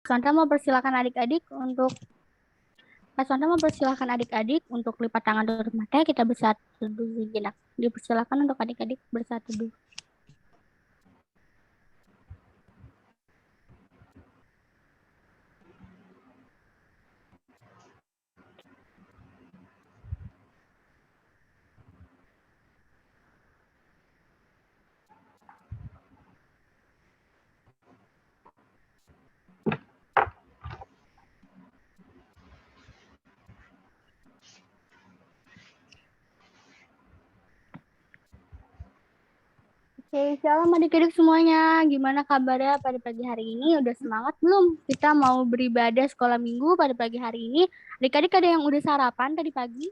Sandra mau persilakan adik-adik untuk Kak Sandra mau persilakan adik-adik untuk lipat tangan tutup mata, kita bersatu dulu sejenak. Dipersilakan untuk adik-adik bersatu dulu. Oke, shalom adik-adik semuanya. Gimana kabarnya pada pagi hari ini? Udah semangat belum? Kita mau beribadah sekolah minggu pada pagi hari ini. Adik-adik ada yang udah sarapan tadi pagi?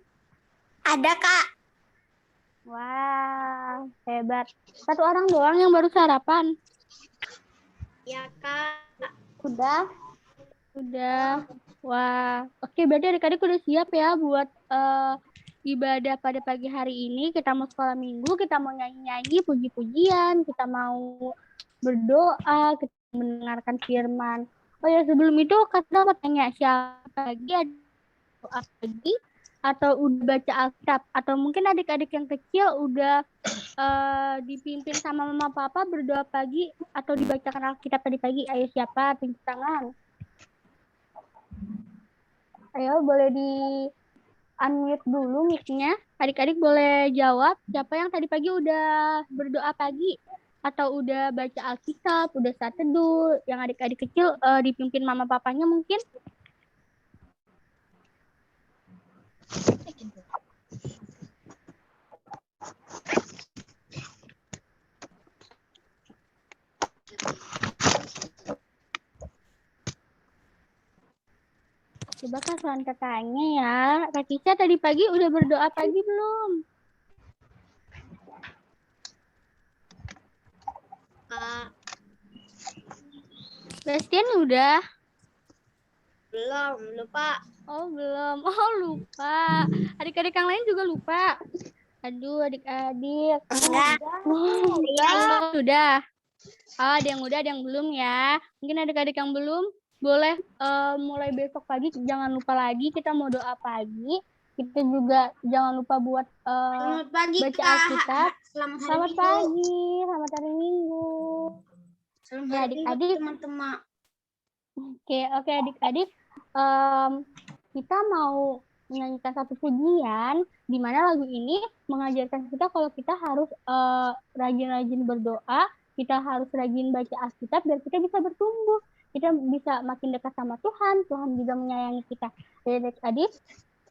Ada, Kak. Wah, hebat. Satu orang doang yang baru sarapan? Ya, Kak. Udah? Udah. Wah, oke, berarti adik-adik udah siap ya buat ibadah pada pagi hari ini. Kita mau sekolah minggu, kita mau nyanyi-nyanyi, puji-pujian, kita mau berdoa, kita mendengarkan firman. Oh ya, sebelum itu kita mau tanya siapa lagi ada doa pagi atau udah baca Alkitab, atau mungkin adik-adik yang kecil udah dipimpin sama mama papa berdoa pagi atau dibacakan Alkitab tadi pagi. Ayo siapa? Tunjuk tangan. Ayo boleh di unmute dulu mic-nya. Adik-adik boleh jawab siapa yang tadi pagi udah berdoa pagi atau udah baca Alkitab, udah saat teduh, yang adik-adik kecil dipimpin mama papanya mungkin. Coba Kak Santa tanya ya. Kak Kisha tadi pagi udah berdoa pagi belum? Kak. Bastian udah? Belum, lupa. Oh belum. Oh lupa. Adik-adik yang lain juga lupa. Aduh adik-adik. Enggak. Sudah. Oh, ada yang udah, ada yang belum ya. Mungkin adik-adik yang belum boleh mulai besok pagi jangan lupa lagi kita mau doa pagi. Kita juga jangan lupa buat Selamat pagi, baca Kak. Alkitab. Selamat pagi, selamat hari Minggu. Selamat Ya, hari Minggu, adik-adik. teman-teman. Oke, adik-adik. Kita mau menyanyikan satu pujian di mana lagu ini mengajarkan kita kalau kita harus rajin-rajin berdoa, kita harus rajin baca Alkitab biar kita bisa bertumbuh, kita bisa makin dekat sama Tuhan, Tuhan juga menyayangi kita. Adik-adik.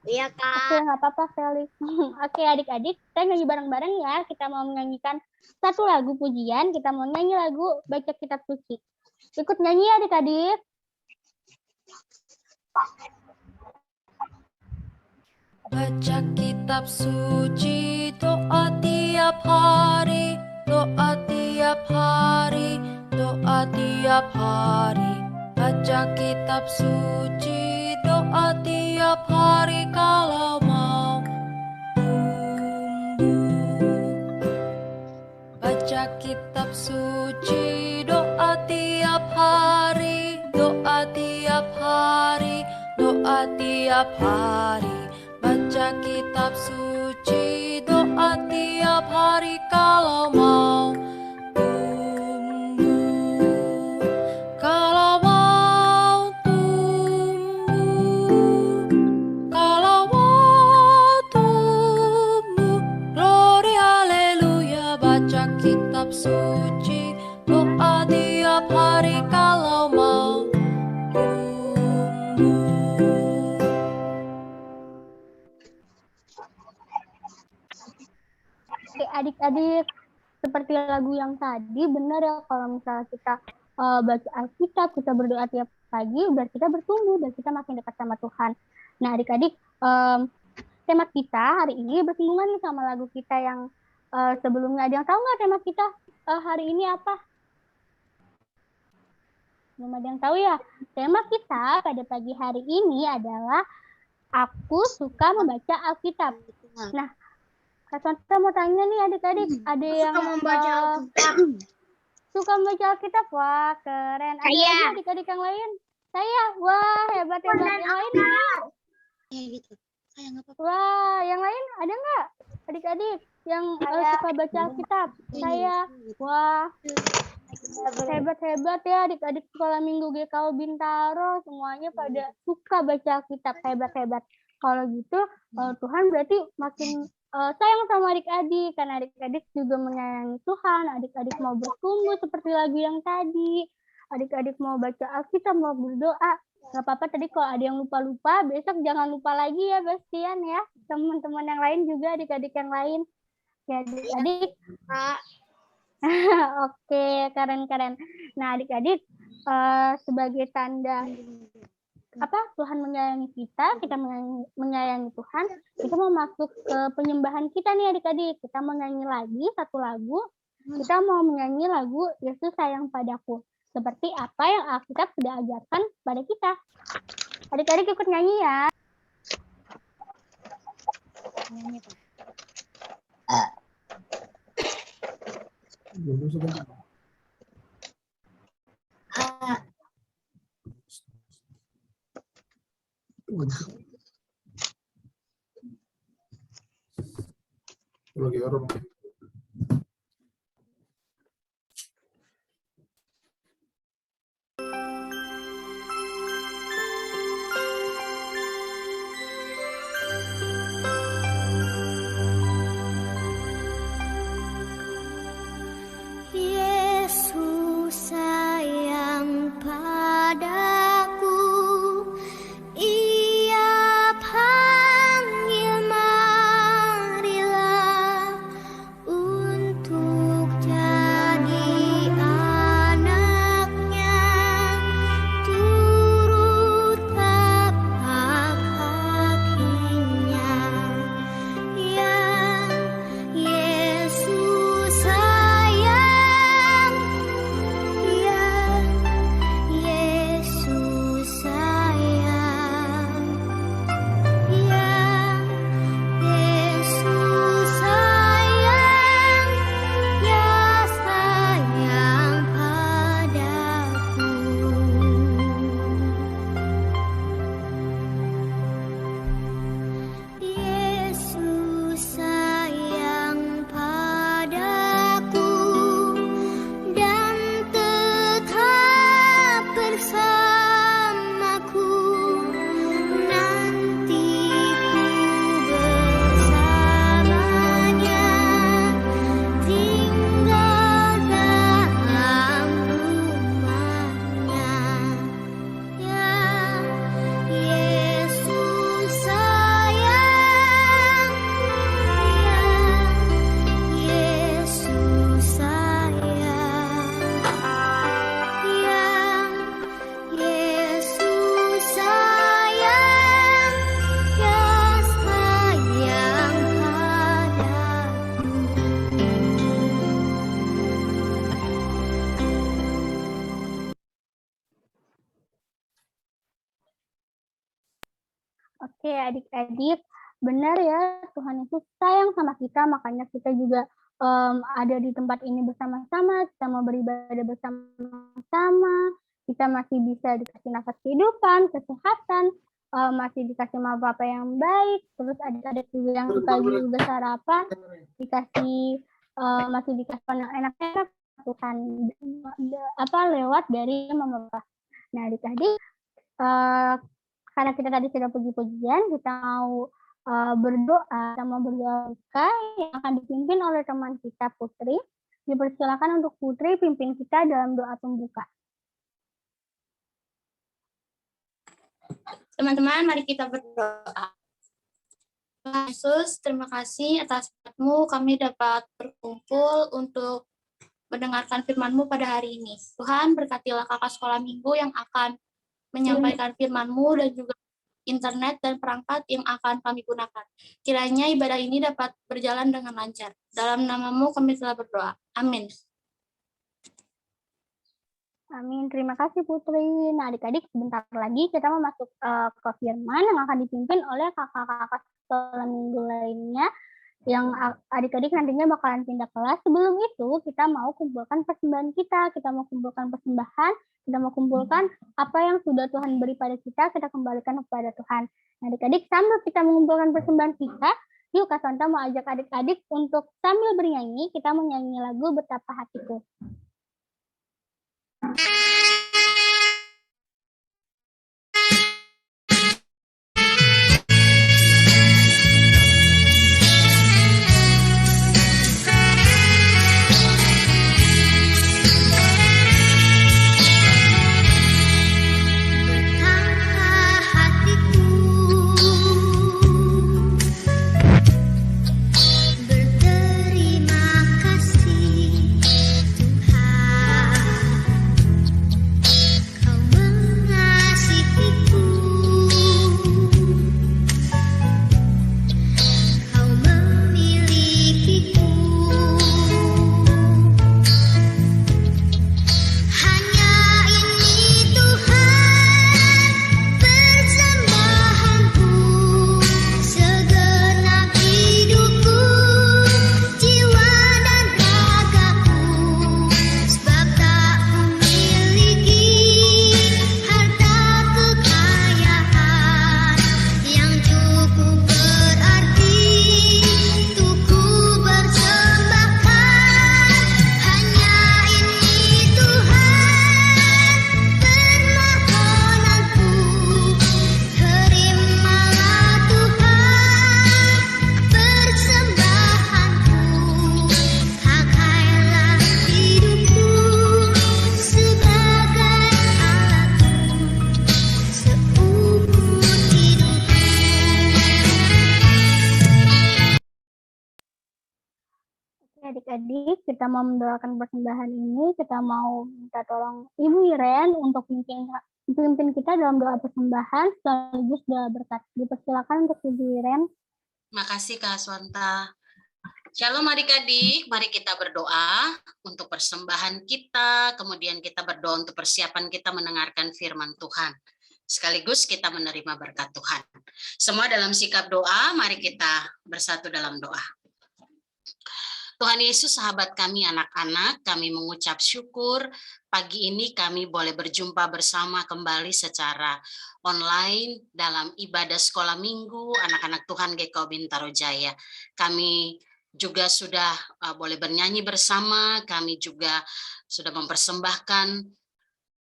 Iya, Kak. Oke, nggak apa-apa, Felix. Oke, adik-adik, kita nyanyi bareng-bareng ya. Kita mau menyanyikan satu lagu pujian, kita mau nyanyi lagu baca kitab suci. Ikut nyanyi ya, adik-adik. Baca kitab suci, doa tiap hari, doa tiap hari, doa tiap hari. Baca kitab suci, doa tiap hari kalau mau tumbuh. Baca kitab suci, doa tiap hari, doa tiap hari, doa tiap hari. Baca kitab suci, doa tiap hari kalau mau tumbuh. Kalau mau tumbuh, kalau mau tumbuh, glory haleluya. Baca kitab suci, doa tiap hari kalau mau tumbuh. Oke, adik-adik, seperti lagu yang tadi, benar ya kalau misalnya kita baca Alkitab, kita berdoa tiap pagi, biar kita bertumbuh, dan kita makin dekat sama Tuhan. Nah, adik-adik, tema kita hari ini bersinggungan nih sama lagu kita yang sebelumnya. Ada yang tahu nggak tema kita hari ini apa? Belum ada yang tahu ya? Tema kita pada pagi hari ini adalah Aku Suka Membaca Alkitab. Nah, Kak Sonta mau tanya nih adik-adik, ada yang membaca Alkitab. suka membaca Alkitab? Wah, keren. Ada lagi adik-adik yang lain? Saya. Wah, hebat. Yang lain nih. Ya gitu. Saya nggak apa-apa. Wah, yang lain ada nggak? Adik-adik yang suka baca Alkitab. Saya. Wah, hebat-hebat ya adik-adik sekolah minggu GKU Bintaro. Semuanya pada suka baca Alkitab. Hebat-hebat. Kalau gitu, Tuhan berarti makin sayang sama adik-adik. Karena adik-adik juga menyayangi Tuhan. Adik-adik mau bertumbuh seperti lagu yang tadi. Adik-adik mau baca Alkitab, mau berdoa. Gak apa-apa tadi kalau ada yang lupa-lupa, besok jangan lupa lagi ya Bastian ya. Teman-teman yang lain juga, adik-adik yang lain. Ya adik-adik. Oke, keren-keren. Nah adik-adik, sebagai tanda Tuhan menyayangi kita menyayangi Tuhan, kita mau masuk ke penyembahan kita nih adik-adik. Kita mau nyanyi lagi satu lagu, kita mau menyanyi lagu Yesus Sayang Padaku. Seperti apa yang Alkitab sudah ajarkan pada kita. Adik-adik ikut nyanyi ya. Lagi orang. Yesus sayang padaku, Ia panggil marilah untuk jadi anaknya, turut tapak kakinya. Ya Yesus sayang, ya Yesus sayang, ya Yesus sayang, ya sayang padaku. Yesus sayang padaku dan tetap bersamaku, nanti ku bersamanya, tinggal dalam rumahnya. Ya Yesus sayang, ya Yesus sayang, ya Yesus sayang, ya sayang padaku. Oke adik-adik, benar ya Tuhan itu sayang sama kita, makanya kita juga ada di tempat ini bersama-sama, kita mau beribadah bersama-sama, kita masih bisa dikasih nafas kehidupan, kesehatan, masih dikasih apa yang baik, terus adik-adik juga yang pagi juga sarapan, dikasih masih dikasih yang enak-enak, Tuhan lewat dari Mama Papa. Nah adik-adik, karena kita tadi sudah puji-pujian, kita mau berdoa, kita mau berdoa yang akan dipimpin oleh teman kita Putri. Dipersilakan untuk Putri pimpin kita dalam doa pembuka. Teman-teman, mari kita berdoa. Tuhan Yesus, terima kasih atas berkat-Mu kami dapat berkumpul untuk mendengarkan firman-Mu pada hari ini. Tuhan, berkatilah kakak sekolah minggu yang akan menyampaikan firman-Mu dan juga internet dan perangkat yang akan kami gunakan. Kiranya ibadah ini dapat berjalan dengan lancar. Dalam nama-Mu kami telah berdoa. Amin. Amin. Terima kasih Putri. Nah adik-adik sebentar lagi kita mau masuk ke firman yang akan dipimpin oleh kakak-kakak sekolah minggu lainnya. yang adik-adik nantinya bakalan pindah kelas. Sebelum itu kita mau kumpulkan persembahan kita mau kumpulkan persembahan, kita mau kumpulkan apa yang sudah Tuhan beri pada kita kembalikan kepada Tuhan. Nah, adik-adik sambil kita mengumpulkan persembahan kita, yuk Kak Sonta mau ajak adik-adik untuk sambil bernyanyi, kita mau nyanyi lagu Betapa Hatiku. Betapa hatiku berterima kasih adik-adik, kita mau mendoakan persembahan ini, kita mau minta tolong Ibu Iren untuk pimpin kita dalam doa persembahan sekaligus doa berkat. Dipersilakan untuk Ibu Iren. Makasih Kak Aswanta. Shalom adik-adik, mari kita berdoa untuk persembahan kita, kemudian kita berdoa untuk persiapan kita mendengarkan firman Tuhan. Sekaligus kita menerima berkat Tuhan. Semua dalam sikap doa, mari kita bersatu dalam doa. Tuhan Yesus, sahabat kami anak-anak, kami mengucap syukur pagi ini kami boleh berjumpa bersama kembali secara online dalam ibadah sekolah minggu anak-anak Tuhan GKO Bintaro Jaya. Kami juga sudah boleh bernyanyi bersama, kami juga sudah mempersembahkan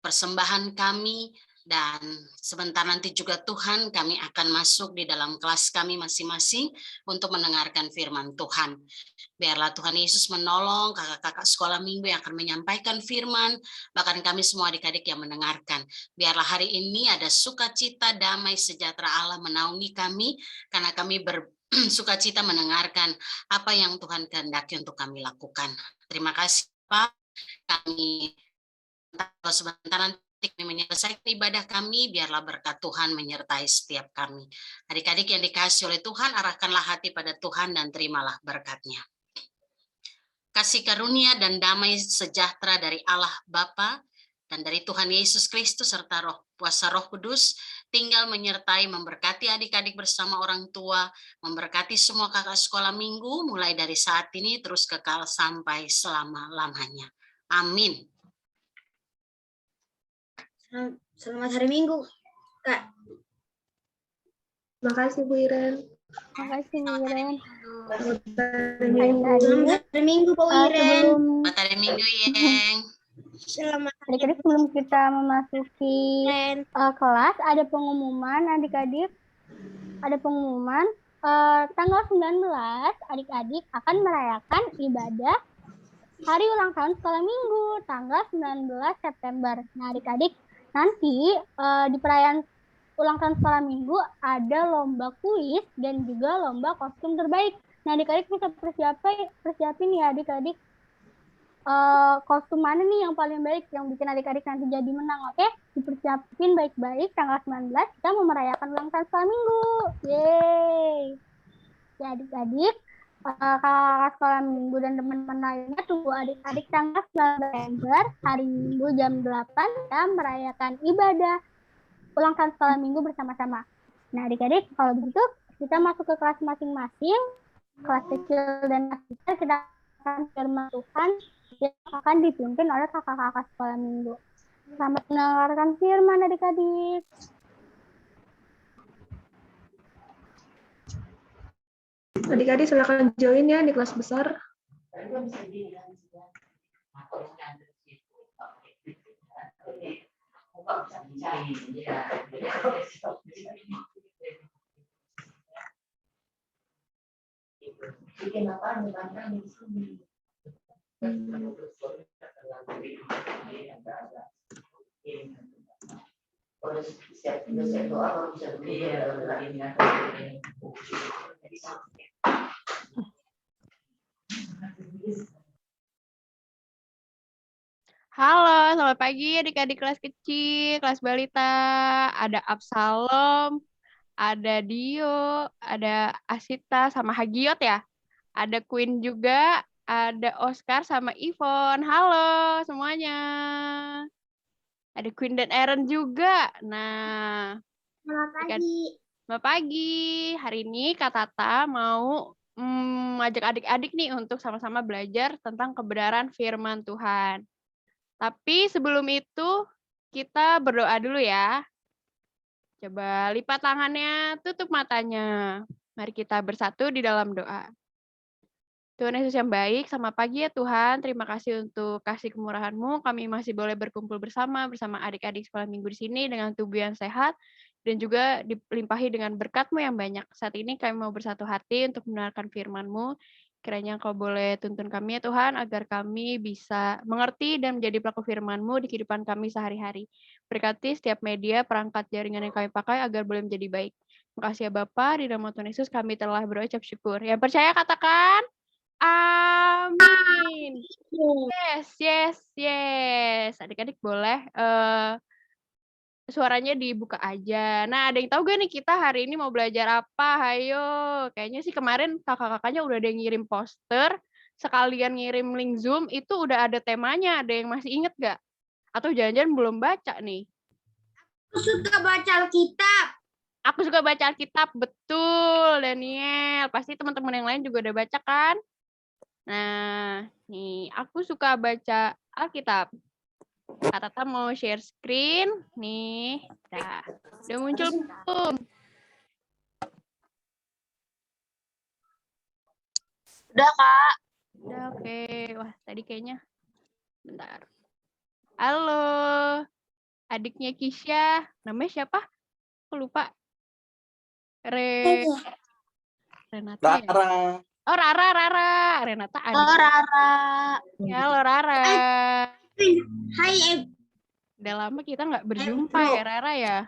persembahan kami, dan sebentar nanti juga Tuhan kami akan masuk di dalam kelas kami masing-masing untuk mendengarkan firman Tuhan. Biarlah Tuhan Yesus menolong kakak-kakak sekolah minggu yang akan menyampaikan firman, bahkan kami semua adik-adik yang mendengarkan. Biarlah hari ini ada sukacita, damai, sejahtera Allah menaungi kami, karena kami bersukacita mendengarkan apa yang Tuhan kehendaki untuk kami lakukan. Terima kasih Pak, kami sebentar nanti menyelesaikan ibadah kami, biarlah berkat Tuhan menyertai setiap kami. Adik-adik yang dikasihi oleh Tuhan, arahkanlah hati pada Tuhan dan terimalah berkat-Nya. Kasih karunia dan damai sejahtera dari Allah Bapa dan dari Tuhan Yesus Kristus serta kuasa Roh Kudus tinggal menyertai, memberkati adik-adik bersama orang tua, memberkati semua kakak sekolah minggu mulai dari saat ini terus kekal sampai selama-lamanya. Amin. Selamat hari Minggu, Kak. Makasih Bu Iren. Makasih Bu Iren. Selamat hari Minggu, Bu Iren. Selamat hari Minggu, Yeng. Selamat Adik-adik, sebelum kita memasuki kelas, ada pengumuman adik-adik. Ada pengumuman tanggal 19 adik-adik akan merayakan ibadah hari ulang tahun sekolah minggu tanggal 19 September. Nah adik-adik, nanti di perayaan ulang tahun sekolah minggu ada lomba kuis dan juga lomba kostum terbaik. Nah adik-adik bisa persiapin ya adik-adik kostum mana nih yang paling baik yang bikin adik-adik nanti jadi menang, oke? Dipersiapin baik-baik, tanggal 19 kita mau merayakan ulang tahun sekolah minggu. Yeay! Ya adik-adik, kakak sekolah minggu dan teman-teman lainnya tunggu adik-adik tanggal 9 November hari Minggu jam 8 kita merayakan ibadah ulang tahun sekolah minggu bersama-sama. Nah adik-adik, kalau begitu kita masuk ke kelas masing-masing. kelas kecil dan kelas besar kita akan firman Tuhan yang akan dipimpin oleh kakak-kakak sekolah minggu. Selamat mendengarkan firman adik-adik. Adik-adik silakan join ya di kelas besar. Halo, selamat pagi adik-adik kelas kecil, kelas balita. Ada Absalom, ada Dio, ada Asita sama Hagiot ya. Ada Queen juga, ada Oscar sama Ivon. Halo semuanya. Ada Queen dan Aaron juga. Nah, Selamat pagi. selamat pagi. Hari ini Kak Tata mau ngajak adik-adik nih untuk sama-sama belajar tentang kebenaran firman Tuhan. Tapi sebelum itu, kita berdoa dulu ya. Coba lipat tangannya, tutup matanya. Mari kita bersatu di dalam doa. Tuhan Yesus yang baik, selamat pagi ya Tuhan. Terima kasih untuk kasih kemurahan-Mu. Kami masih boleh berkumpul bersama adik-adik sekolah minggu di sini dengan tubuh yang sehat dan juga dilimpahi dengan berkat-Mu yang banyak. Saat ini kami mau bersatu hati untuk mendengarkan firman-Mu. Kiranya Engkau boleh tuntun kami ya Tuhan, agar kami bisa mengerti dan menjadi pelaku firman-Mu di kehidupan kami sehari-hari. Berkati setiap media, perangkat jaringan yang kami pakai agar boleh menjadi baik. Terima kasih ya Bapa, di nama Tuhan Yesus kami telah berucap syukur. Yang percaya katakan, amin. Yes. Adik-adik boleh suaranya dibuka aja. Nah, ada yang tahu gak nih kita hari ini mau belajar apa? Hayo. Kayaknya sih kemarin kakak-kakaknya udah ada yang ngirim poster, sekalian ngirim link Zoom, itu udah ada temanya. Ada yang masih inget gak? Atau jangan-jangan belum baca nih? Aku suka baca Alkitab. Aku suka baca Alkitab, betul Daniel. Pasti teman-teman yang lain juga udah baca kan? Nah, nih aku suka baca Alkitab. Kak Tata mau share screen. Nih, udah muncul belum? Udah, Kak. Udah, oke. Wah, tadi kayaknya. Bentar. Halo. Adiknya Kisha. Namanya siapa? Aku lupa. Renata ya? Rara. Oh, Rara. Renata adik. Oh, Rara. Halo, Rara. Hai, Udah lama kita nggak berjumpa ya, Rara ya?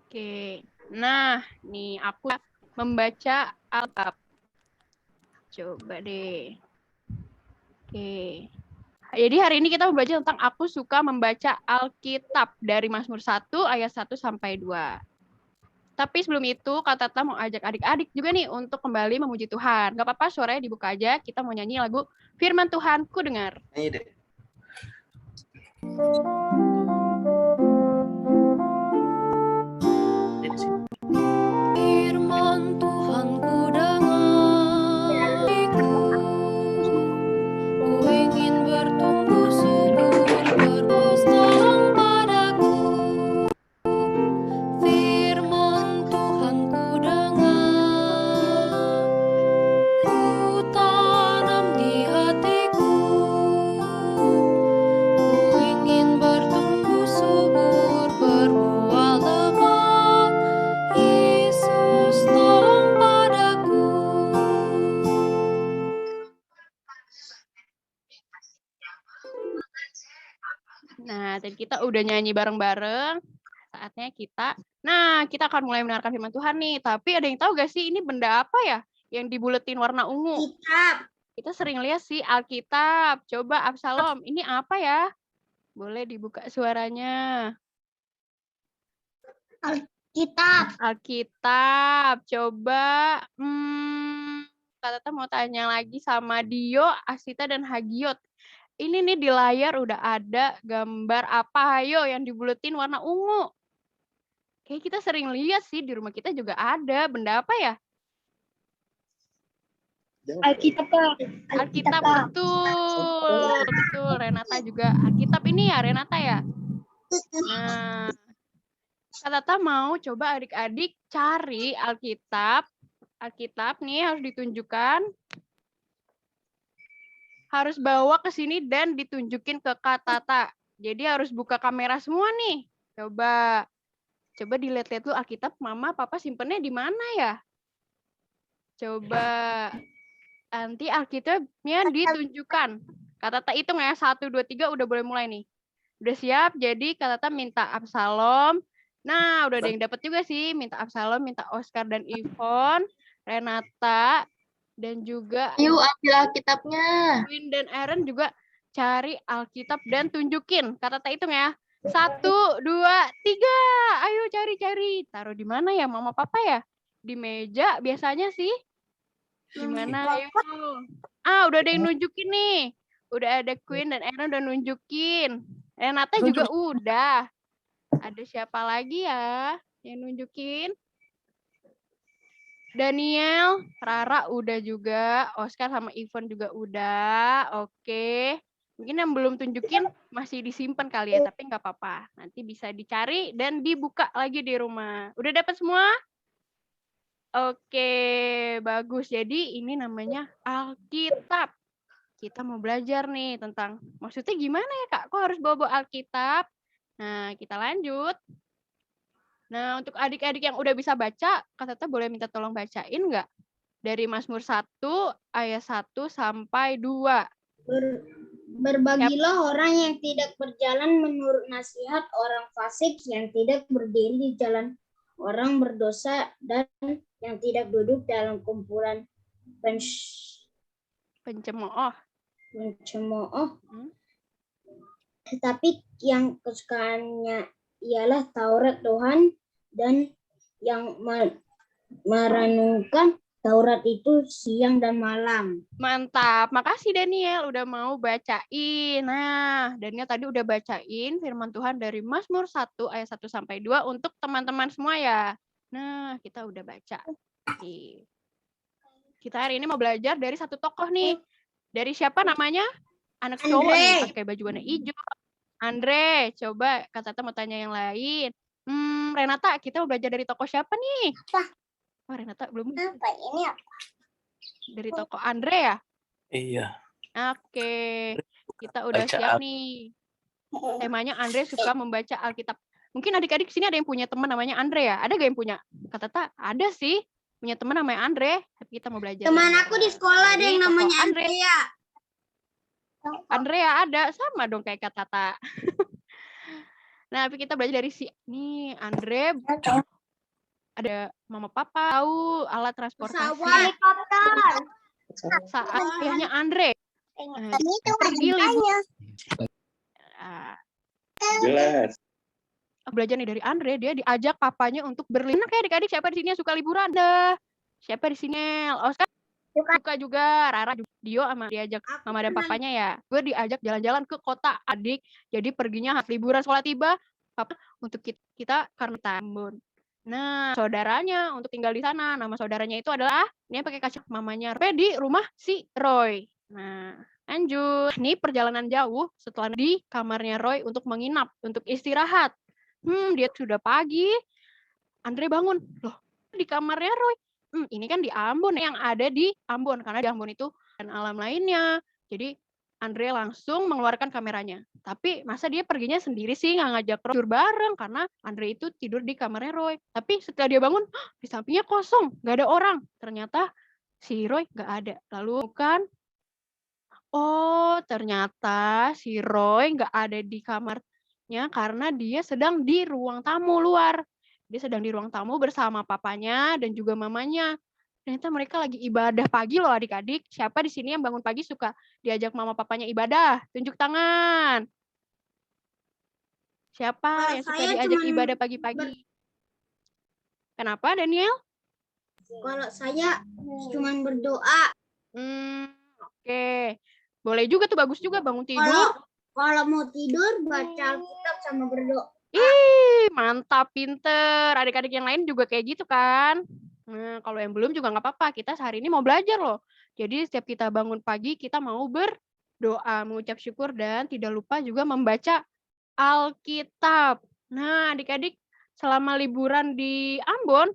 Oke. Nah, nih aku membaca Alkitab. Coba deh. Oke. Jadi hari ini kita membaca tentang aku suka membaca Alkitab dari Mazmur 1 ayat 1 sampai 2. Tapi sebelum itu, Kak Tata mau ajak adik-adik juga nih untuk kembali memuji Tuhan. Gak apa-apa, suaranya dibuka aja. Kita mau nyanyi lagu Firman Tuhan Ku Dengar. Ini deh. Firman Tuhan ku dengar, ku ingin bertumbuh subur, berbuah terang padaku. Firman Tuhan ku dengar, ku tanam di hatiku. Ku ingin bertumbuh subur, berbuah lebat. Yesus tolong padaku. Nah, dan kita udah nyanyi bareng-bareng. Saatnya kita akan mulai mendengarkan firman Tuhan nih. Tapi ada yang tahu gak sih ini benda apa ya yang dibuletin warna ungu? Alkitab. Kita sering lihat sih Alkitab. Coba Absalom, ini apa ya? Boleh dibuka suaranya. Alkitab. Coba Kak Tata mau tanya lagi sama Dio, Asita, dan Hagiot. Ini nih di layar udah ada gambar apa, ayo yang dibuletin warna ungu. Kayak kita sering lihat sih di rumah kita juga ada. Benda apa ya? Alkitab, Kak. Alkitab, betul. Betul, Renata juga. Alkitab ini ya, Renata ya? Nah, Kak Tata mau coba adik-adik cari Alkitab. Alkitab nih harus ditunjukkan. Harus bawa ke sini dan ditunjukin ke Kak Tata. Jadi harus buka kamera semua nih. Coba dilihat-lihat dulu Alkitab Mama, Papa simpennya di mana ya? Coba nanti Alkitabnya ditunjukkan. Kak Tata hitung ya, 1, 2, 3 udah boleh mulai nih. Udah siap, jadi Kak Tata minta Absalom. Nah, udah ada yang dapat juga sih. Minta Absalom, minta Oscar dan Ivon, Renata, dan juga Yuk ambil Alkitabnya. Win dan Aaron juga cari Alkitab dan tunjukin. Kak Tata hitung ya. 1, 2, 3. Ayo cari-cari. Taruh di mana ya Mama Papa ya? Di meja biasanya sih. Di mana? Ayo. Udah ada yang nunjukin nih. Udah ada Queen dan Aaron udah nunjukin. Renata juga udah. Ada siapa lagi ya yang nunjukin? Daniel, Rara udah juga, Oscar sama Ivon juga udah. Oke. Mungkin yang belum tunjukin masih disimpan kali ya, tapi nggak apa-apa. Nanti bisa dicari dan dibuka lagi di rumah. Udah dapat semua? Oke, bagus. Jadi ini namanya Alkitab. Kita mau belajar nih tentang, maksudnya gimana ya Kak? Kok harus bawa Alkitab? Nah, kita lanjut. Nah, untuk adik-adik yang udah bisa baca, Kak Tata boleh minta tolong bacain nggak? Dari Mazmur 1, ayat 1 sampai 2. Berbagilah orang yang tidak berjalan menurut nasihat orang fasik, yang tidak berdiri di jalan orang berdosa, dan yang tidak duduk dalam kumpulan Pencemooh. Tetapi yang kesukaannya ialah Taurat Tuhan, dan yang merenungkan Taurat itu siang dan malam. Mantap. Makasih Daniel udah mau bacain. Nah, Daniel tadi udah bacain firman Tuhan dari Mazmur 1 ayat 1 sampai 2 untuk teman-teman semua ya. Nah, kita udah baca. Nih. Kita hari ini mau belajar dari satu tokoh nih. Dari siapa namanya? Anak cowok nih, pakai baju warna hijau. Andre, coba Kak Tata mau tanya yang lain. Renata, kita mau belajar dari tokoh siapa nih? Apa? Oh, Renata belum. Apa ini apa? Dari tokoh Andre ya? Iya. Oke, kita udah Baca siap nih. Temanya Andre suka membaca Alkitab. Mungkin adik-adik sini ada yang punya teman namanya Andre ya? Ada gak yang punya? Kak Tata, ada sih. Punya teman namanya Andre. Tapi kita mau belajar. Teman aku di sekolah ada Jadi, yang tokoh namanya Andrea. Andrea ada, sama dong kayak Kak Tata. Nah, tapi kita belajar dari nih Andre. Ada Mama Papa tahu alat transportasi saat ayahnya Andre pergi libur. Jelas. Belajar nih dari Andre, dia diajak papanya untuk berlibur. Kayak adik-adik siapa di sini yang suka liburan? Ada. Siapa di sini? Oscar suka juga, Rara juga, Dio sama diajak mama dan papanya ya. Gue diajak jalan-jalan ke kota adik. Jadi perginya liburan sekolah tiba, papa untuk kita karena Tambun. Nah, saudaranya untuk tinggal di sana. Nama saudaranya itu adalah ini yang pakai kaca mamanya Roy di rumah si Roy. Nah, lanjut. Ini perjalanan jauh setelah di kamarnya Roy untuk menginap, untuk istirahat. Dia sudah pagi. Andre bangun. Loh, di kamarnya Roy. Ini kan di Ambon yang ada di Ambon karena di Ambon itu dan alam lainnya. Jadi Andre langsung mengeluarkan kameranya. Tapi masa dia perginya sendiri sih, nggak ngajak Roy tidur bareng karena Andre itu tidur di kamarnya Roy. Tapi setelah dia bangun, di sampingnya kosong, nggak ada orang. Ternyata si Roy nggak ada. Lalu kan, ternyata si Roy nggak ada di kamarnya karena dia sedang di ruang tamu luar. Dia sedang di ruang tamu bersama papanya dan juga mamanya. Ternyata mereka lagi ibadah pagi loh adik-adik. Siapa di sini yang bangun pagi suka diajak mama papanya ibadah? Tunjuk tangan. Siapa yang suka diajak ibadah pagi-pagi? Kenapa Daniel? Kalau saya cuma berdoa. Oke. Boleh juga tuh, bagus juga bangun tidur. Kalau mau tidur baca Alkitab sama berdoa. Ih, mantap, pinter. Adik-adik yang lain juga kayak gitu kan? Nah, kalau yang belum juga nggak apa-apa. Kita sehari ini mau belajar loh. Jadi setiap kita bangun pagi, kita mau berdoa, mengucap syukur, dan tidak lupa juga membaca Alkitab. Nah, adik-adik, selama liburan di Ambon,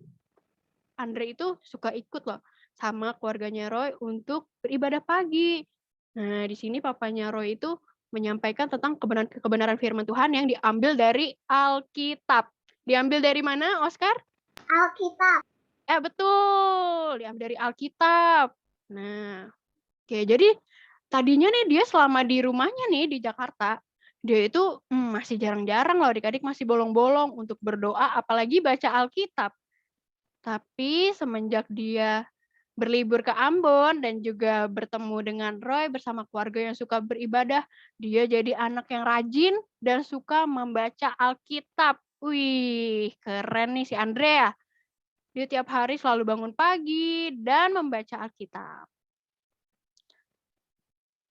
Andre itu suka ikut loh sama keluarganya Roy untuk beribadah pagi. Nah, di sini papanya Roy itu menyampaikan tentang kebenaran firman Tuhan yang diambil dari Alkitab. Diambil dari mana, Oscar? Alkitab. Betul, diambil dari Alkitab. Nah, oke, jadi tadinya nih dia selama di rumahnya nih di Jakarta, dia itu masih jarang-jarang loh adik-adik, masih bolong-bolong untuk berdoa, apalagi baca Alkitab. Tapi semenjak dia berlibur ke Ambon dan juga bertemu dengan Roy bersama keluarga yang suka beribadah, dia jadi anak yang rajin dan suka membaca Alkitab. Wih, keren nih si Andrea. Dia tiap hari selalu bangun pagi dan membaca Alkitab.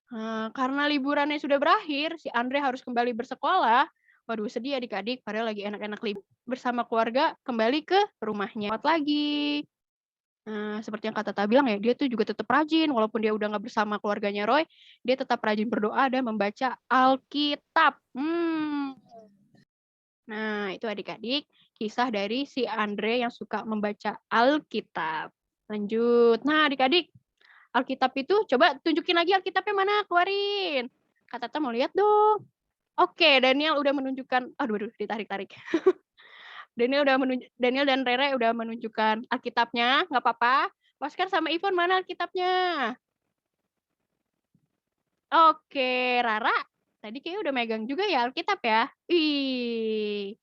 Nah, karena liburannya sudah berakhir, si Andre harus kembali bersekolah. Waduh, sedih adik-adik, padahal lagi enak-enak libur bersama keluarga, kembali ke rumahnya. Selamat lagi. Nah, seperti yang Kak Tata bilang ya, dia tuh juga tetap rajin, walaupun dia udah nggak bersama keluarganya Roy, dia tetap rajin berdoa dan membaca Alkitab. Nah, itu adik-adik, kisah dari si Andre yang suka membaca Alkitab. Lanjut. Nah, adik-adik, Alkitab itu, coba tunjukin lagi Alkitabnya mana, keluarin. Kak Tata mau lihat dong. Oke, Daniel udah menunjukkan, aduh, ditarik-tarik. Daniel dan Rere udah menunjukkan Alkitabnya, nggak apa-apa. Oscar sama Ivon mana Alkitabnya? Oke, Rara, tadi kayaknya udah megang juga ya Alkitab ya? Ih,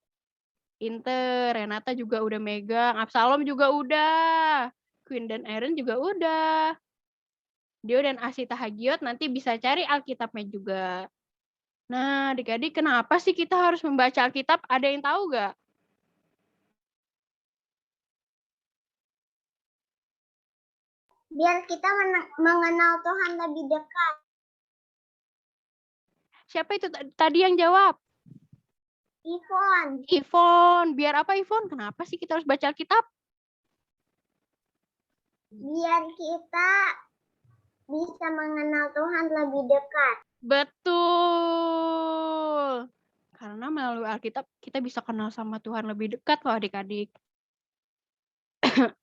pinter. Renata juga udah megang, Absalom juga udah. Queen dan Aaron juga udah. Dio dan Asita Hagiot nanti bisa cari Alkitabnya juga. Nah, adik-adik, kenapa sih kita harus membaca Alkitab? Ada yang tahu nggak? Biar kita mengenal Tuhan lebih dekat. Siapa itu tadi yang jawab? Ivon. Biar apa Ivon? Kenapa sih kita harus baca Alkitab? Biar kita bisa mengenal Tuhan lebih dekat. Betul. Karena melalui Alkitab kita bisa kenal sama Tuhan lebih dekat loh adik-adik.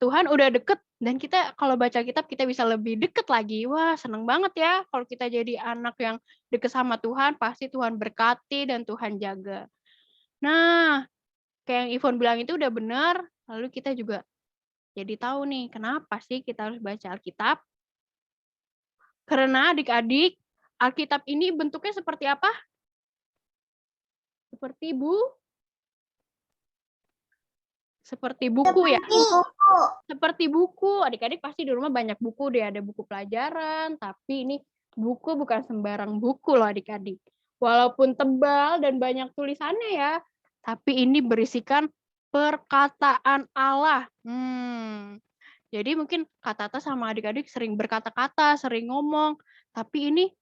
Tuhan udah deket dan kita kalau baca kitab kita bisa lebih deket lagi. Wah, seneng banget ya kalau kita jadi anak yang deket sama Tuhan, pasti Tuhan berkati dan Tuhan jaga. Nah, kayak yang Ivon bilang itu udah benar, lalu kita juga jadi tahu nih kenapa sih kita harus baca Alkitab. Karena adik-adik, Alkitab ini bentuknya seperti apa? Seperti buku ya? Seperti buku. Adik-adik pasti di rumah banyak buku deh. Ada buku pelajaran, tapi ini buku bukan sembarang buku loh adik-adik. Walaupun tebal dan banyak tulisannya ya, tapi ini berisikan perkataan Allah. Jadi mungkin Kak Tata sama adik-adik sering berkata-kata, sering ngomong, tapi ini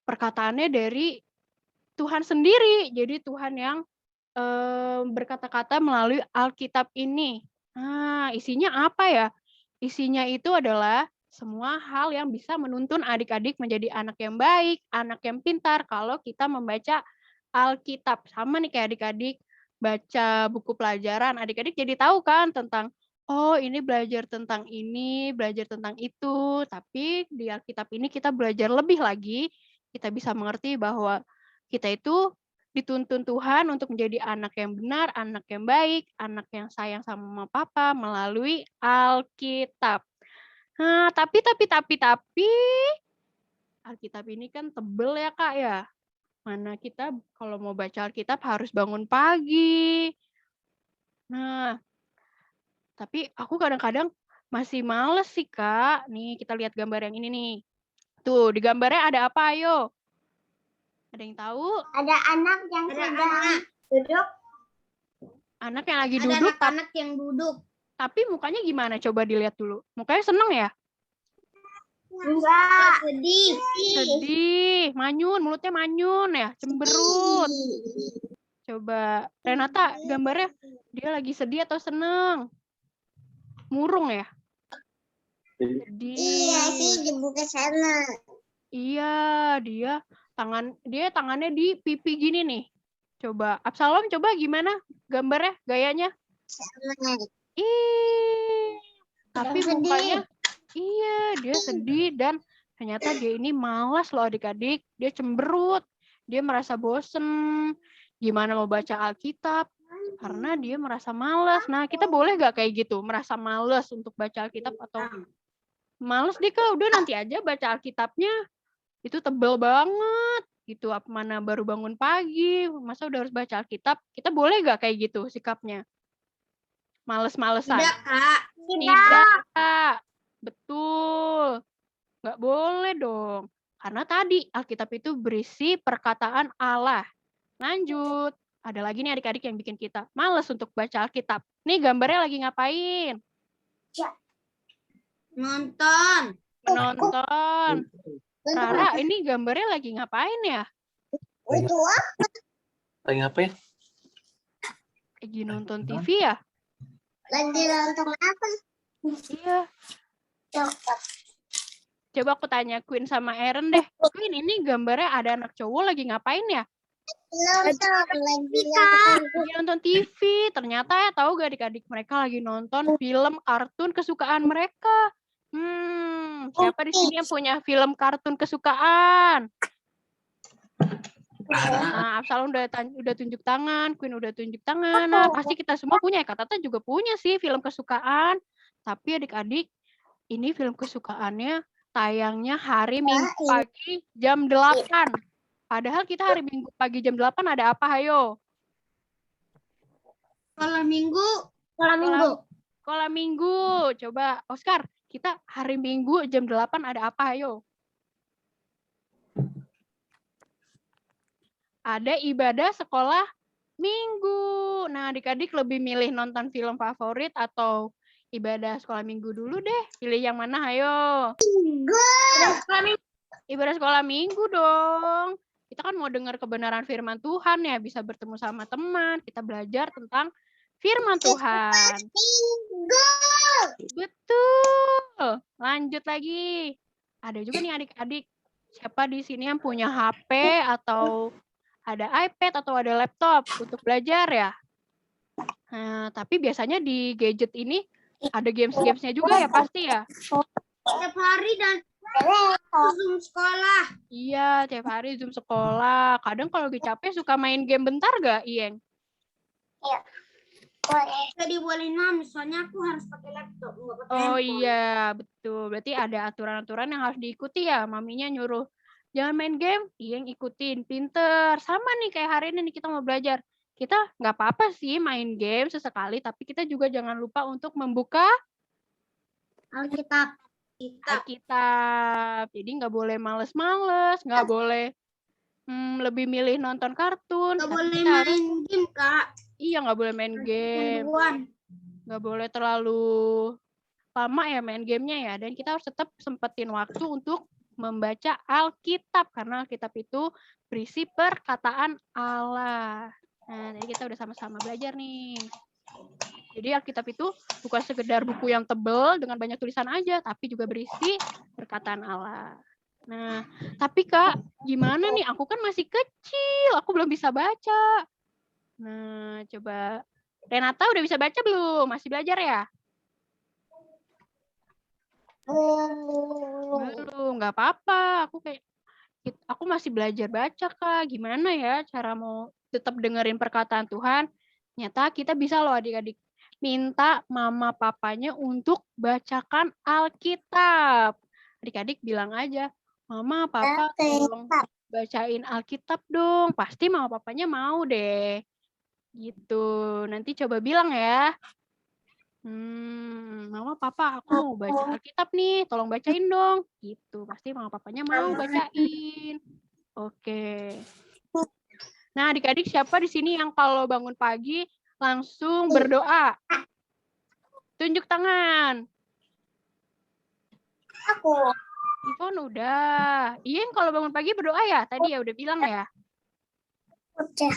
perkataannya dari Tuhan sendiri. Jadi Tuhan yang berkata-kata melalui Alkitab ini. Nah, isinya apa ya? Isinya itu adalah semua hal yang bisa menuntun adik-adik menjadi anak yang baik, anak yang pintar kalau kita membaca Alkitab. Sama nih kayak adik-adik baca buku pelajaran, adik-adik jadi tahu kan tentang, oh ini belajar tentang ini, belajar tentang itu. Tapi di Alkitab ini kita belajar lebih lagi, kita bisa mengerti bahwa kita itu dituntun Tuhan untuk menjadi anak yang benar, anak yang baik, anak yang sayang sama mama papa melalui Alkitab. Nah, tapi Alkitab ini kan tebel ya Kak ya. Mana kita kalau mau baca Alkitab harus bangun pagi. Nah, tapi aku kadang-kadang masih males sih Kak. Nih kita lihat gambar yang ini nih. Tuh, di gambarnya ada apa ayo? Ada yang tahu? Ada anak yang sedang duduk. Anak yang lagi duduk. Ada anak yang duduk. Tapi mukanya gimana? Coba dilihat dulu. Mukanya seneng ya? Enggak, sedih. Sedih, manyun, mulutnya manyun ya, cemberut. Coba Renata, gambarnya dia lagi sedih atau seneng? Murung ya? Sedih. Iya sih, dibuka sana. Iya, dia tangannya di pipi gini nih. Coba Absalom, coba gimana gambarnya, gayanya? Ih, tapi sedih. mukanya, iya dia sedih dan ternyata dia ini malas loh adik-adik. Dia cemberut, dia merasa bosen. Gimana mau baca Alkitab? Karena dia merasa malas. Nah, kita boleh gak kayak gitu? Merasa malas untuk baca Alkitab atau males deh Kak, udah nanti aja baca Alkitabnya. Itu tebel banget. Gitu, mana baru bangun pagi, masa udah harus baca Alkitab? Kita boleh gak kayak gitu sikapnya? Males-malesan. Tidak, Kak. Tidak. Betul. Nggak boleh dong. Karena tadi Alkitab itu berisi perkataan Allah. Lanjut. Ada lagi nih adik-adik yang bikin kita males untuk baca Alkitab. Nih gambarnya lagi ngapain? Nonton. Menonton. Rara, ini gambarnya lagi ngapain ya? Itu apa? Lagi ngapain? Lagi nonton TV ya? Lagi nonton apa? Iya. Coba aku tanya Queen sama Aaron deh. Queen, ini gambarnya ada anak cowok lagi ngapain ya? Lagi nonton TV. Ternyata ya tahu gak adik-adik mereka lagi nonton film kartun kesukaan mereka. Siapa di sini yang punya film kartun kesukaan? Nah, Absalom udah tunjuk tangan, Queen udah tunjuk tangan. Nah, pasti kita semua punya. Kak Tata juga punya sih film kesukaan. Tapi adik-adik, ini film kesukaannya tayangnya hari Minggu pagi jam 8. Padahal kita hari Minggu pagi jam 8 ada apa, ayo? Sekolah minggu. Sekolah Minggu. Coba, Oscar, kita hari Minggu jam 8 ada apa, ayo? Ada ibadah sekolah Minggu. Nah, adik-adik lebih milih nonton film favorit atau ibadah sekolah Minggu dulu deh? Pilih yang mana, ayo? Ibadah sekolah Minggu dong. Kita kan mau dengar kebenaran firman Tuhan ya, bisa bertemu sama teman, kita belajar tentang firman Tuhan. Betul. Lanjut lagi. Ada juga nih adik-adik, siapa di sini yang punya HP atau ada iPad atau ada laptop untuk belajar ya? Nah, tapi biasanya di gadget ini ada games-gamesnya juga ya pasti ya? Setiap hari dan Zoom sekolah. Iya, tiap hari Zoom sekolah. Kadang kalau lagi capek suka main game bentar gak, Iyeng? Iya. Jadi boleh misalnya aku harus pakai laptop, nggak pakai Oh handphone. iya, betul. Berarti ada aturan-aturan yang harus diikuti ya. Maminya nyuruh, jangan main game, Iyeng ikutin. Pinter. Sama nih kayak hari ini nih kita mau belajar. Kita nggak apa-apa sih main game sesekali, tapi kita juga jangan lupa untuk membuka Alkitab. Alkitab. Jadi nggak boleh males-males, nggak boleh lebih milih nonton kartun. Nggak Tapi boleh kita harus, main game, Kak. iya nggak boleh main game. Nggak boleh terlalu lama ya main gamenya ya. Dan kita harus tetap sempetin waktu untuk membaca Alkitab. Karena Alkitab itu berisi perkataan Allah. Nah, jadi kita udah sama-sama belajar nih. Jadi Alkitab itu bukan sekedar buku yang tebal dengan banyak tulisan aja, tapi juga berisi perkataan Allah. Nah, tapi Kak, gimana nih? Aku kan masih kecil, aku belum bisa baca. Nah, coba Renata udah bisa baca belum? Masih belajar ya? Belum, nggak apa-apa. Aku masih belajar baca, Kak. Gimana ya cara mau tetap dengerin perkataan Tuhan? Nyata kita bisa loh adik-adik minta mama papanya untuk bacakan Alkitab. Adik-adik bilang aja, Mama, Papa, tolong bacain Alkitab dong. Pasti mama papanya mau deh. Gitu. Nanti coba bilang ya. Mama, Papa, aku mau baca Alkitab nih. Tolong bacain dong. Gitu. Pasti mama papanya mau bacain. Oke. Nah, adik-adik siapa di sini yang kalau bangun pagi langsung berdoa? Tunjuk tangan. Aku. Ivon udah. Iyeng kalau bangun pagi berdoa ya? Tadi ya udah bilang ya? Udah.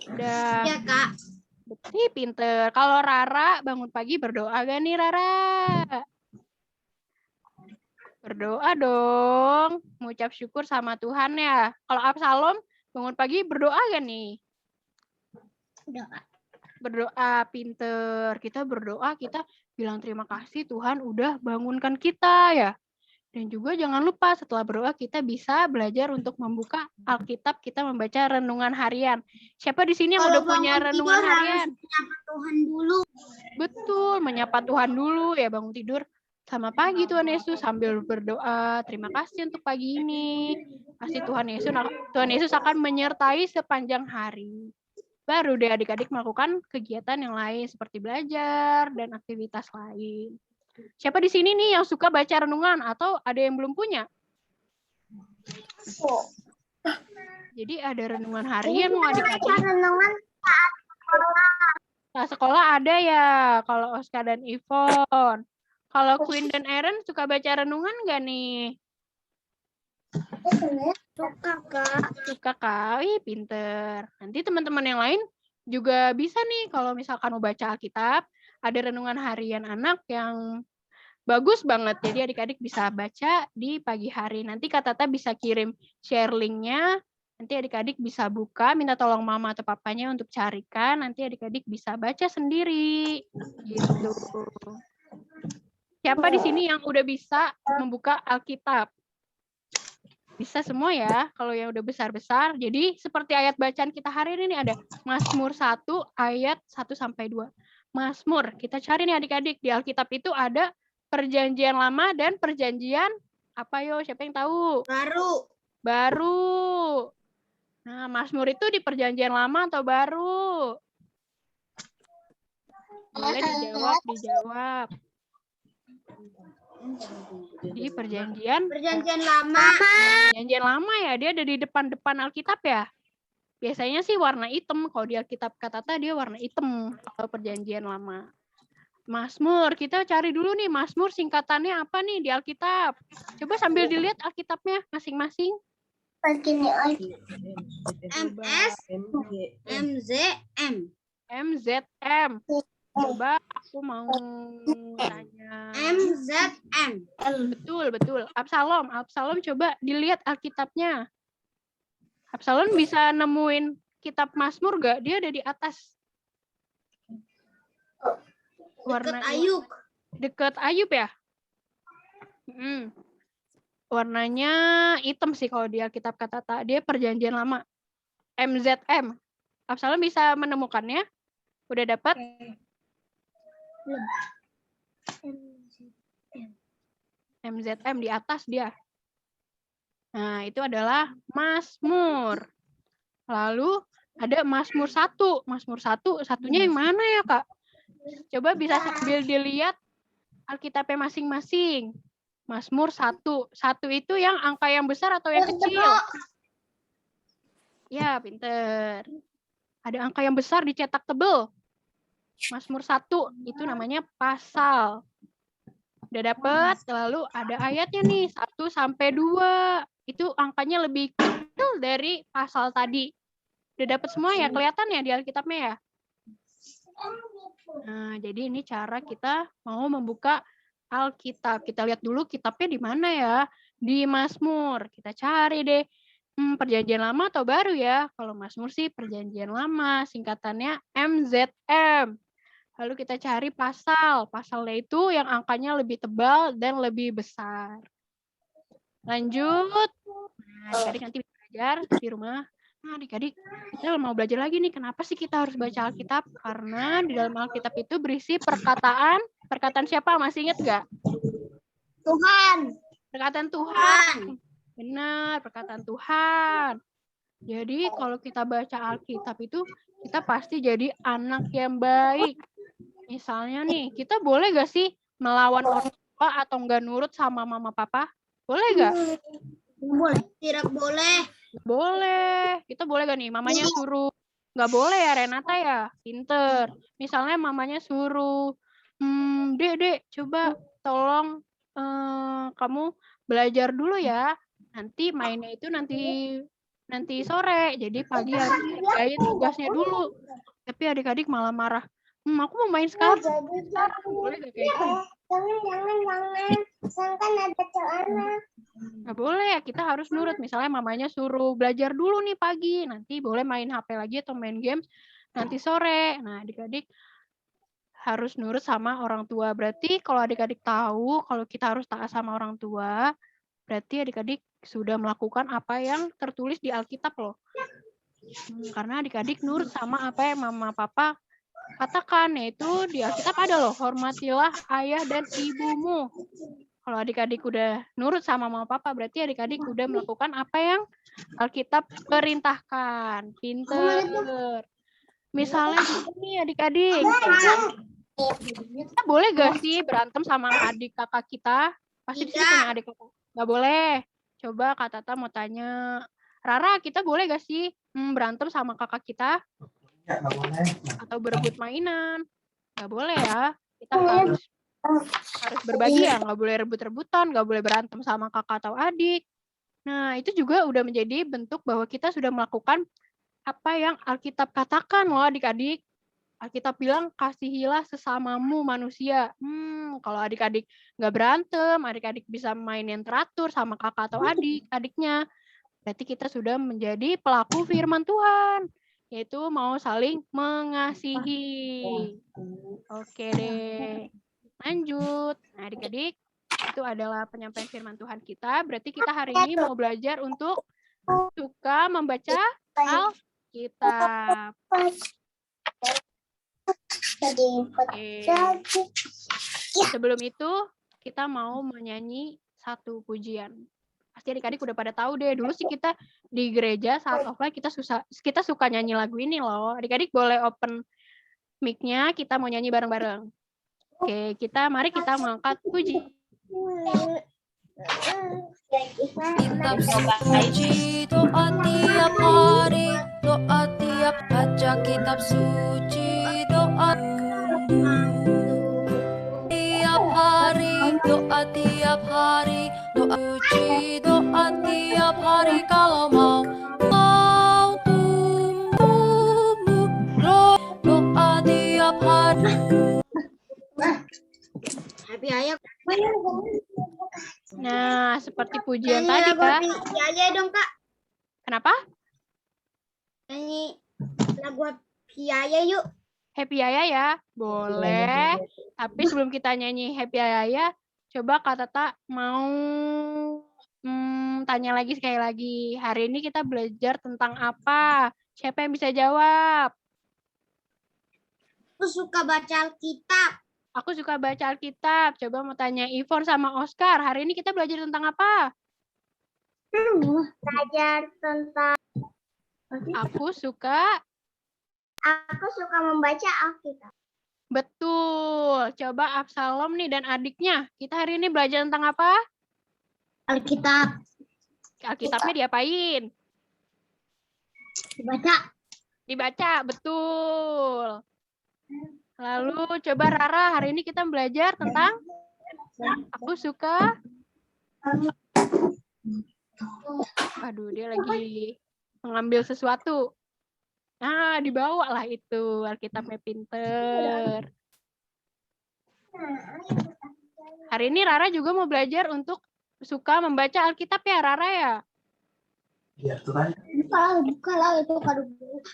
Udah. Ya, Kak. Betul, pinter. Kalau Rara bangun pagi berdoa gak nih, Rara? Berdoa dong. Mengucap syukur sama Tuhan ya. Kalau Absalom bangun pagi berdoa gak nih? Doa. Berdoa, pinter. Kita berdoa, kita bilang terima kasih Tuhan udah bangunkan kita ya. Dan juga jangan lupa setelah berdoa kita bisa belajar untuk membuka Alkitab, kita membaca renungan harian. Siapa di sini yang Kalau udah punya bangun renungan tidur harian? harus menyapa Tuhan dulu. Betul, menyapa Tuhan dulu ya bangun tidur. Sama pagi Tuhan Yesus sambil berdoa, terima kasih untuk pagi ini. Pasti Tuhan Yesus akan menyertai sepanjang hari. Baru deh adik-adik melakukan kegiatan yang lain seperti belajar dan aktivitas lain. Siapa di sini nih yang suka baca renungan atau ada yang belum punya? Jadi ada renungan harian loh adik-adik. Renungan Nah, sekolah ada ya, kalau Oscar dan Ivon. Kalau Queen dan Aaron suka baca renungan nggak nih? suka, Kak. Suka kali, pinter. Nanti teman-teman yang lain juga bisa nih kalau misalkan mau baca Alkitab, ada renungan harian anak yang bagus banget. Jadi adik-adik bisa baca di pagi hari. Nanti Kak Tata bisa kirim share link-nya. Nanti adik-adik bisa buka, minta tolong mama atau papanya untuk carikan. Nanti adik-adik bisa baca sendiri. Gitu. Siapa di sini yang udah bisa membuka Alkitab? Bisa semua ya, kalau yang udah besar-besar. Jadi seperti ayat bacaan kita hari ini ada Mazmur 1 ayat 1-2. Mazmur, kita cari nih adik-adik. Di Alkitab itu ada Perjanjian Lama dan Perjanjian apa yo? Siapa yang tahu? Baru. Nah, Mazmur itu di Perjanjian Lama atau baru? Boleh dijawab. Di Perjanjian Lama. Perjanjian Lama ya, dia ada di depan Alkitab ya. Biasanya sih warna hitam, kalau di Alkitab Kak Tata dia warna hitam kalau Perjanjian Lama. Mazmur, kita cari dulu nih Mazmur singkatannya apa nih di Alkitab. Coba sambil dilihat Alkitabnya masing-masing. MS, MZM. MZM. Coba aku mau tanya. MZM. Betul. Absalom coba dilihat Alkitabnya. Absalom bisa nemuin kitab Mazmur gak? Dia ada di atas. Dekat Ayub. Dekat Ayub ya? Warnanya hitam sih kalau di Alkitab Kak Tata. Dia Perjanjian Lama. MZM. Absalom bisa menemukannya? Udah dapat? MZM di atas dia. Nah, itu adalah Mazmur. Lalu ada Mazmur 1. Mazmur 1, satunya yang mana ya, Kak? Coba bisa sambil dilihat Alkitabnya masing-masing. Mazmur 1. 1 itu yang angka yang besar atau yang kecil? Ya, pinter. Ada angka yang besar dicetak tebel. Mazmur 1 itu namanya pasal. Udah dapet, lalu ada ayatnya nih 1-2. Itu angkanya lebih kecil dari pasal tadi. Udah dapet semua ya, kelihatan ya di Alkitabnya ya? Nah, jadi ini cara kita mau membuka Alkitab. Kita lihat dulu kitabnya di mana ya? Di Mazmur. Kita cari deh. Perjanjian Lama atau baru ya? Kalau Mazmur sih Perjanjian Lama, singkatannya MZM. Lalu kita cari pasal. Pasalnya itu yang angkanya lebih tebal dan lebih besar. Lanjut. Nah, adik-adik nanti belajar di rumah. Nah, adik-adik, kita mau belajar lagi nih. Kenapa sih kita harus baca Alkitab? Karena di dalam Alkitab itu berisi perkataan. Perkataan siapa? Masih ingat nggak? Tuhan. Perkataan Tuhan. Benar, perkataan Tuhan. Jadi kalau kita baca Alkitab itu, kita pasti jadi anak yang baik. Misalnya nih, kita boleh gak sih melawan orang tua atau nggak nurut sama mama papa? Boleh gak? Boleh. Tidak boleh. Boleh. Kita boleh gak nih? Mamanya suruh. Nggak boleh ya Renata ya? Pinter. Misalnya mamanya suruh, Dek, coba tolong kamu belajar dulu ya. Nanti mainnya itu nanti nanti sore. Jadi pagi harus ngerjain tugasnya dulu. Tapi adik-adik malah marah. Aku mau main sekarang. Boleh gak kayak gitu? Jangan ada celana. Nggak boleh ya, kita harus nurut. Misalnya mamanya suruh belajar dulu nih pagi, nanti boleh main HP lagi atau main game nanti sore. Nah, adik-adik harus nurut sama orang tua. Berarti kalau adik-adik tahu kalau kita harus taat sama orang tua, berarti adik-adik sudah melakukan apa yang tertulis di Alkitab loh. Karena adik-adik nurut sama apa yang mama papa katakan, yaitu di Alkitab ada loh, hormatilah ayah dan ibumu. Kalau adik-adik udah nurut sama mama papa, berarti adik-adik udah melakukan apa yang Alkitab perintahkan. Pinter. Misalnya nih adik-adik, kita boleh gak sih berantem sama adik kakak kita? Pasti di sini punya adik kakak. Gak boleh. Coba Kak Tata mau tanya, Rara, kita boleh gak sih berantem sama kakak kita? Atau berebut mainan? Gak boleh ya. Kita harus berbagi ya, nggak boleh rebut-rebutan, nggak boleh berantem sama kakak atau adik. Nah, itu juga udah menjadi bentuk bahwa kita sudah melakukan apa yang Alkitab katakan loh adik-adik. Alkitab bilang, kasihilah sesamamu manusia. Kalau adik-adik nggak berantem, adik-adik bisa main yang teratur sama kakak atau adiknya. Berarti kita sudah menjadi pelaku firman Tuhan, yaitu mau saling mengasihi. Oke deh. Lanjut. Nah, adik-adik, itu adalah penyampaian firman Tuhan kita. Berarti kita hari ini mau belajar untuk suka membaca Alkitab. Oke. Sebelum itu, kita mau menyanyi satu pujian. Pasti adik-adik udah pada tahu deh. Dulu sih kita di gereja saat offline kita suka nyanyi lagu ini loh. Adik-adik boleh open mic-nya, kita mau nyanyi bareng-bareng. Oke, mari kita mengangkat puji. Kitab suci, doa tiap hari, doa tiap baca kitab suci, doa tiap hari, doa tiap hari, doa suci, doa tiap hari kalau mau tumbuh, doa tiap hari. Nah, seperti pujian tadi, Kak. Iya dong, Kak. Kenapa? Nyanyi lagu Hiaya yuk. Happy Yaya ya? Boleh. Tapi sebelum kita nyanyi Happy Yaya, coba Kak Tata mau tanya lagi sekali lagi. Hari ini kita belajar tentang apa? Siapa yang bisa jawab? Aku suka baca Alkitab. Aku suka baca Alkitab. Coba mau tanya Ivon sama Oscar. Hari ini kita belajar tentang apa? Belajar tentang Aku suka membaca Alkitab. Betul. Coba Absalom nih dan adiknya. Kita hari ini belajar tentang apa? Alkitab. Alkitabnya diapain? Dibaca, betul. Lalu coba Rara, hari ini kita belajar tentang aku suka. Aduh, dia lagi mengambil sesuatu. Nah, dibawa lah itu. Alkitabnya pinter. Hari ini Rara juga mau belajar untuk suka membaca Alkitab ya, Rara ya? Iya, tuh kan. Buka lah itu kado.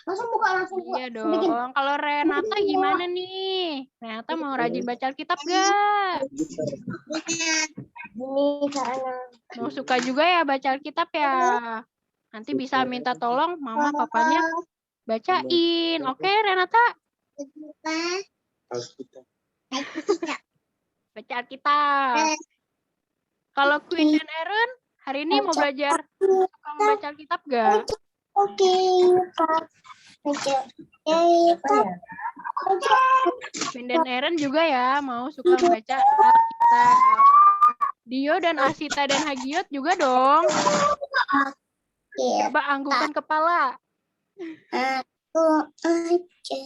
Langsung buka. Iya dong. Kalau Renata gimana nih? Renata mau rajin baca Alkitab gak? Ini caranya. Mau suka juga ya baca Alkitab ya? Nanti bisa minta tolong mama papanya bacain. Oke, Renata? Baca Alkitab. Kalau Queen dan Aaron, hari ini mau belajar suka membaca Alkitab gak? Oke, Pak. Queen dan Aaron juga ya mau suka membaca Alkitab. Dio dan Asita dan Hagiot juga dong. Coba anggukan kepala.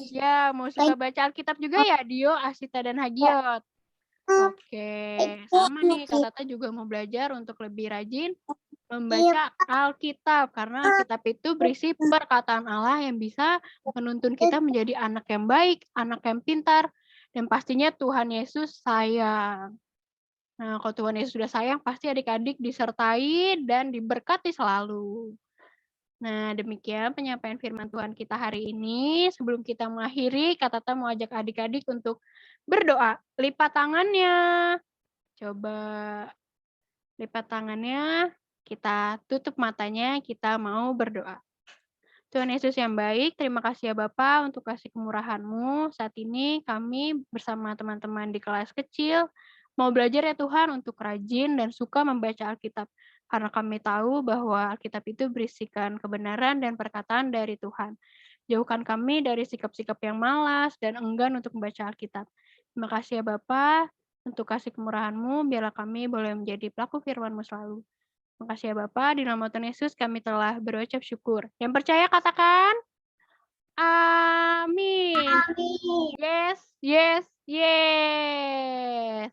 Ya, mau suka baca Alkitab juga ya, Dio, Asita, dan Hagiot. Oke, sama nih, Kak Tata juga mau belajar untuk lebih rajin membaca Alkitab, karena Alkitab itu berisi perkataan Allah yang bisa menuntun kita menjadi anak yang baik, anak yang pintar, dan pastinya Tuhan Yesus sayang. Nah, kalau Tuhan Yesus sudah sayang, pasti adik-adik disertai dan diberkati selalu. Nah, demikian penyampaian firman Tuhan kita hari ini. Sebelum kita mengakhiri, Kak Tata mau ajak adik-adik untuk berdoa. Lipat tangannya. Coba lipat tangannya. Kita tutup matanya, kita mau berdoa. Tuhan Yesus yang baik, terima kasih ya Bapa untuk kasih kemurahan-Mu. Saat ini kami bersama teman-teman di kelas kecil mau belajar ya Tuhan untuk rajin dan suka membaca Alkitab. Karena kami tahu bahwa Alkitab itu berisikan kebenaran dan perkataan dari Tuhan. Jauhkan kami dari sikap-sikap yang malas dan enggan untuk membaca Alkitab. Terima kasih ya Bapa untuk kasih kemurahan-Mu, biarlah kami boleh menjadi pelaku firman-Mu selalu. Terima kasih ya Bapak, di nama Tuhan Yesus kami telah berucap syukur. Yang percaya katakan, amin. Yes, yes, yes.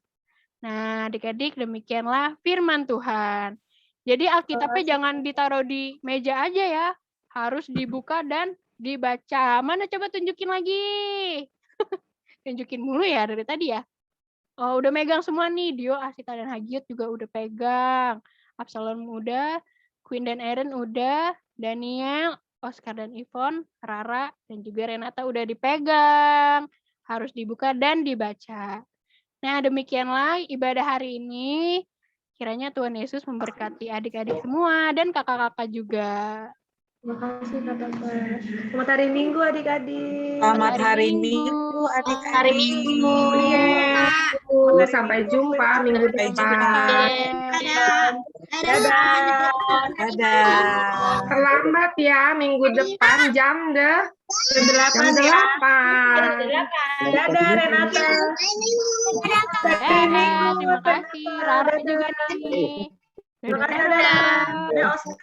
Nah, adik-adik demikianlah firman Tuhan. Jadi Alkitabnya jangan ditaruh di meja aja ya, harus dibuka dan dibaca. Mana coba tunjukin lagi. Tunjukin mulu ya dari tadi ya. Oh, udah megang semua nih, Dio, Asita, dan Hagiat juga udah pegang. Absalom udah, Queen dan Aaron udah, Daniel, Oscar dan Yvonne, Rara, dan juga Renata udah dipegang. Harus dibuka dan dibaca. Nah, demikianlah ibadah hari ini. Kiranya Tuhan Yesus memberkati adik-adik semua dan kakak-kakak juga. Terima kasih Kak Tata. Selamat hari Minggu adik-adik. Selamat hari Minggu adik-adik. Hari Minggu. Oke, sampai jumpa minggu depan. Dadah. Dadah. Terlambat ya minggu depan jam 8 ya. Dadah Renata. Dadah, terima kasih. Rara juga nih. Terima kasih Dadah Oscar.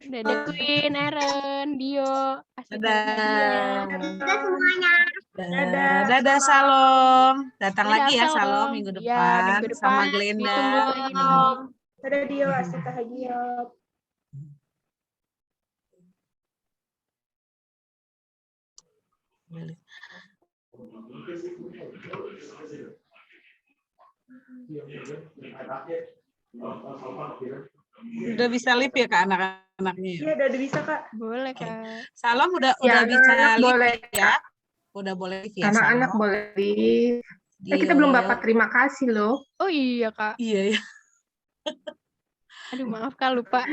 Dadah Queen, Aaron, Dio, Asita. Dadah. Dadah semuanya. Dadah. Dadah Salom. Datang Dadah, lagi ya Salom. Salom minggu Ya, depan minggu depan. sama Glenda. Ditunggu lagi nih. Dadah Dio, Asita, Hagiat. Udah bisa lip ya Kak anak-anaknya? Iya, udah bisa Kak. Boleh Kak. Salom udah Ya, bisa anak-anak lip boleh. ya? Udah boleh lip ya Anak-anak Salom? boleh kita belum dapat terima kasih loh. Oh iya Kak. Iya ya. Aduh maaf Kak, lupa.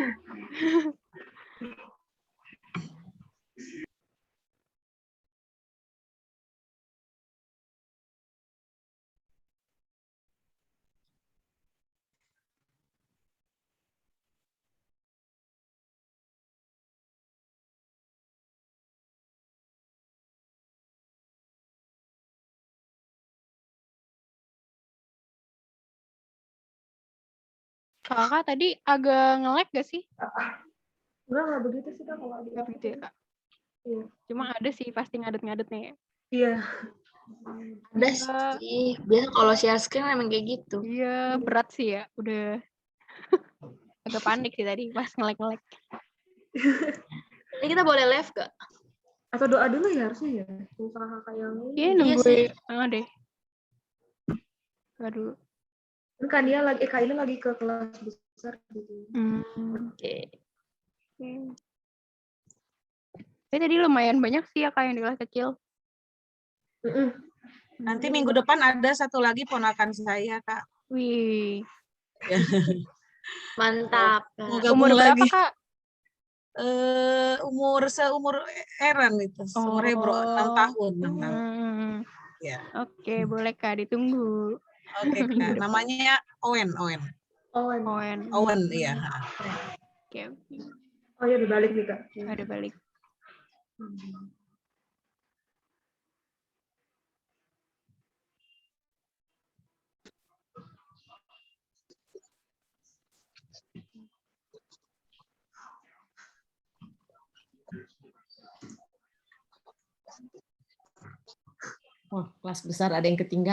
Kakak tadi agak nge-lag gak sih? Enggak begitu sih Kak kalau Gak begitu ya Kak? Iya. Cuma ada sih pasti ngadet-ngadet nih. Iya. Ada sih. Biasa kalau share screen emang kayak gitu. Iya, berat sih ya. Udah agak panik sih tadi pas nge-lag. Ini kita boleh live gak? Atau doa dulu ya harusnya ya. Misalkan kakak yang ini. Iya, nungguin. Deh. Aduh. Kan dia lagi Kak ini lagi ke kelas besar gitu. Oke. Tapi tadi lumayan banyak sih ya Kak yang di kelas kecil. Nanti minggu depan ada satu lagi ponakan saya Kak. Wih. Mantap. Umur berapa Kak? Seumur Aaron itu. Umurnya 6 tahun. Ya. Oke, boleh Kak, ditunggu. Oke Kak, namanya Owen. Owen, iya. Oke. Oh ya, dibalik nih Kak. Ada balik. Wah, kelas besar ada yang ketinggalan.